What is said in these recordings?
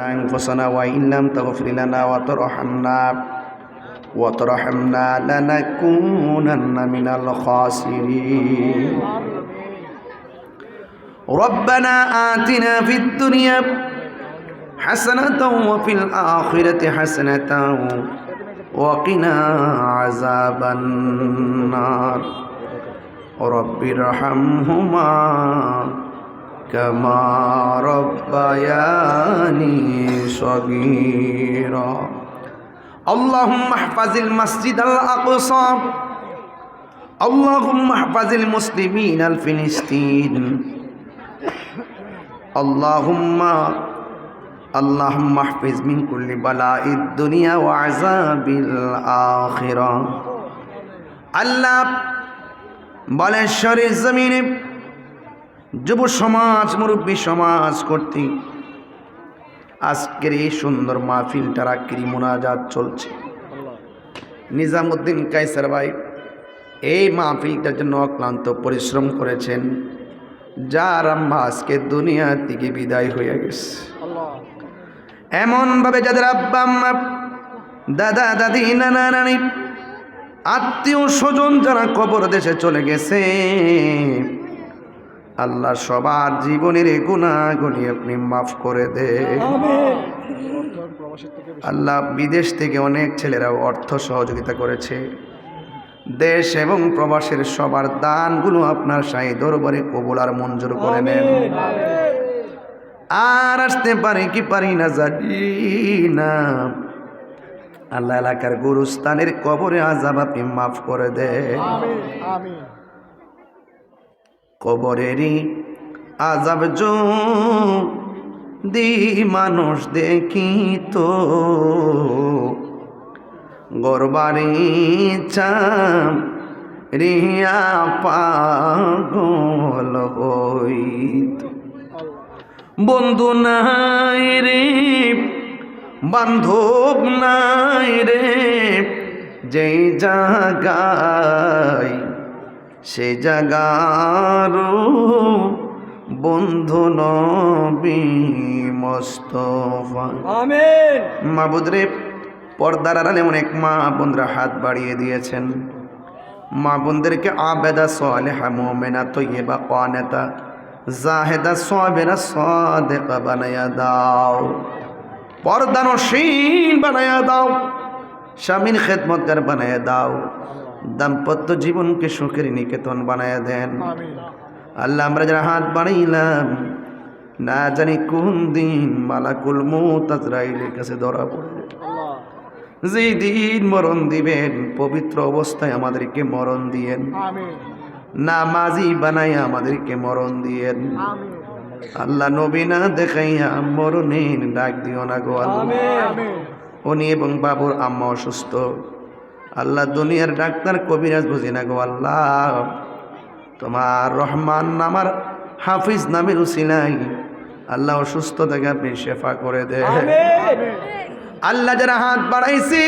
أنفسنا وإن لم تغفر لنا وترحمنا لنكونن من الخاسرين ربنا آتنا في الدنيا حسنة وفي الآخرة حسنة وقنا عذاب النار رب ارحمهما كما ربياني صغيرا اللهم احفظ المسجد الأقصى اللهم احفظ المسلمين الفلسطين اللهم احفظ من كل بلاء الدنيا وعذاب الآخرة আল্লাহ বালেশ্বরের জমিনে যুব সমাজ মুরব্বী সমাজ কর্তৃক আজকের এই সুন্দর মাহফিলটা রাত্রি মোনাজাত চলছে। নিজামুদ্দিন কায়সার ভাই এই মাহফিলটার জন্য অক্লান্ত পরিশ্রম করেছেন, যার আম্মা আজকে দুনিয়া থেকে বিদায় হয়ে গেছে। এমনভাবে যাদের আব্বা আম্মা দাদা দাদি নানা নানি আত্মীয় স্বজন যারা কবর দেশে চলে গেছে, আল্লাহ সবার জীবনের গুনাহগুলি আপনি মাফ করে দে। আল্লাহ বিদেশ থেকে অনেক ছেলেরা অর্থ সহযোগিতা করেছে, দেশ এবং প্রবাসের সবার দানগুলো আপনার শাহী দরবারে কবুল আর মঞ্জুর করে নেন। আর আসতে পারি কি পারি না জানি না, আল্লাহ এলাকার গুরুস্থানের কবরে আযাব আপনি মাফ করে দেন। কবরেরই আযাব যদি মানুষ দেখিত, গরবারি চাম রিয়া পাগল হইত। বন্ধু নাই রে বান্ধব নাই রে, যেই জায়গায় সে জায়গার বন্ধু নবী মুস্তাফা। আমিন। মাবুদ রে, পর্দার আড়ালে অনেক মা বোনরা হাত বাড়িয়ে দিয়েছেন। মা বোনদেরকে আবেদা সালেহা মুমিনা তয়্যিবা কানিতা জাহিদা সাবিরা সাদিকা বানায়া দাও, পর্দানশীল বানায়া দাও, স্বামীর খেদমতগার বানায়া দাও, দাম্পত্য জীবনকে সুখের নিকেতন বানায়া দেন। আল্লাহ আমরা যারা হাত বাড়াইলাম, না জানি কোন দিন মালাকুল মউত আজরাইলের কাছে ধরা পড়বে। যেই দিন মরণ দিবেন, পবিত্র অবস্থায় আমাদেরকে মরণ দিয়েন, নামাজি বানাইয়া আমাদেরকে মরণ দিয়েন। আল্লাহ নবী না দেখাইয়া মরণের ডাক দিও না গো আল্লাহ। উনি এবং বাবুর আম্মা অসুস্থ, আল্লাহ দুনিয়ার ডাক্তার কবিরাজ বুঝি না গো আল্লাহ। তোমার রহমান নামার হাফিজ নামের উসিলাই আল্লাহ অসুস্থ থেকে আপনি শেফা করে দে। আল্লাহ যারা হাত বাড়াইছে,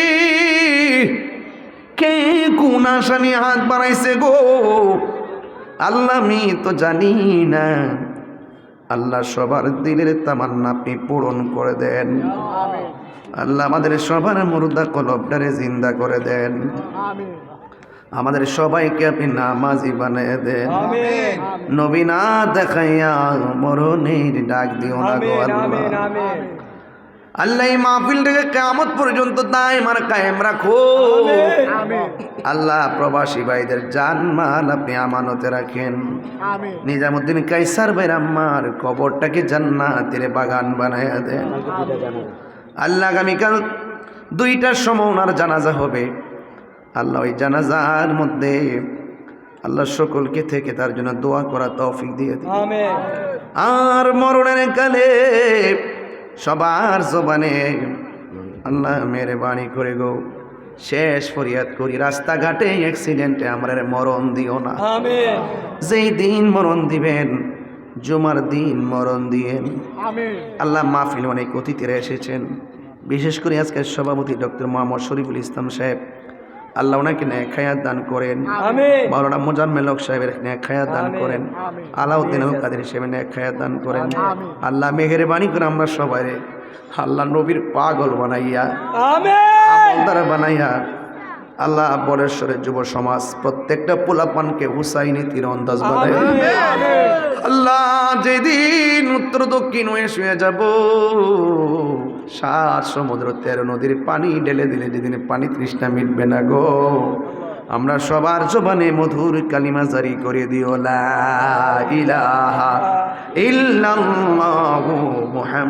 কে কোন আশা নিয়ে হাত বাড়াইছে গো আল্লাহ আমি তো জানি না। আল্লাহ সবার দিলের তামান্না আপনি পূরণ করে দেন। আল্লাহ আমাদের সবার মুর্দা কলবটারে জিন্দা করে দেন। আমাদের সবাইকে আপনি নামাজি বানিয়ে দেন। নবী না দেখাইয়া মরণের ডাক দিও না গো আল্লাহ। আল্লাহ এই মাহফিলটাকে কিয়ামত পর্যন্ত দায়েম আর কায়েম রাখো। আল্লাহ প্রবাসী ভাইদের জানমাল আপনি আমানতে রাখেন। নিজামুদ্দিন কায়সার ভাইয়ের আম্মার কবরটাকে জান্নাতের বাগান বানায়া দেন। আল্লাহ আগামীকাল 2টার সময় ওনার জানাজা হবে। আল্লাহ ওই জানাজার মধ্যে আল্লাহ সকলকে থেকে তার জন্য দোয়া করা তৌফিক দিয়ে দিন। আর মরণের কালে সবার জবানে আল্লাহ মেহরবানি করে গো শেষ ফরিয়াদ করি, রাস্তাঘাটে অ্যাক্সিডেন্টে আমরা মরণ দিও না। যেই দিন মরণ দিবেন, জুমার দিন মরণ দিয়েন। আল্লাহ মাহফিলে অনেক অতিথিরা এসেছেন, বিশেষ করে আজকের সভাপতি ডক্টর মোহাম্মদ শরীফুল ইসলাম সাহেব, আল্লাহ ওনাকে নেক হায়াত দান করেন। মাওলানা মোজাম্মেল হক সাহেবের নেক হায়াত দান করেন। আলাউদ্দিন আল কাদের সাহেবের নেক হায়াত দান করেন। আল্লাহ মেহেরবানি করে আমরা সবাই আল্লাহ নবীর পাগল বানাইয়া আমিন আমলদার বানাইয়া আল্লাহ বরেশ্বরের যুব সমাজ প্রত্যেকটা পোলাপানকে হুসাইনি তীরন্দাজ বানাইয়া আল্লাহ যেদিন উত্তর দক্ষিণ হয়ে শুয়ে যাব 7 সমুদ্র 13 নদীর পানি ঢেলে দিলে যেদিন পানি তৃষ্ণা মিটবে না গো আমরা সবার জবানে মধুর কালিমা জারি করে দিও লা ইলাহা ইল্লাল্লাহু মুহাম্মাদ